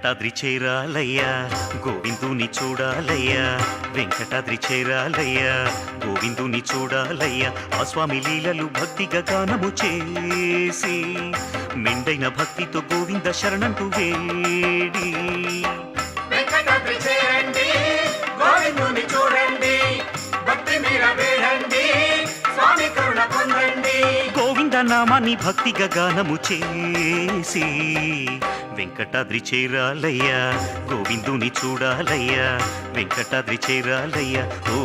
వెంకటాద్రి చేరాలయ్యా గోవిందుని చూడాలయ్యా వెంకటాద్రి చేరాలయ్యా గోవిందుని చూడాలయ్యా ఆ స్వామి లీలలు భక్తిగా గానము చేసి మెండైన భక్తితో గోవింద శరణంటూ వేడి వెంకటాద్రి చేరండి గోవిందుని చూడండి భక్తి మీర వేడండి స్వామి కరుణ పొందండి గోవింద నామాన్ని భక్తిగా గానము చేసి వెంకటాద్రి చేరాలయ్యా గోవిందుని చూడాలయ్యా వెంకటాద్రి చేరాలయ్యా ఓ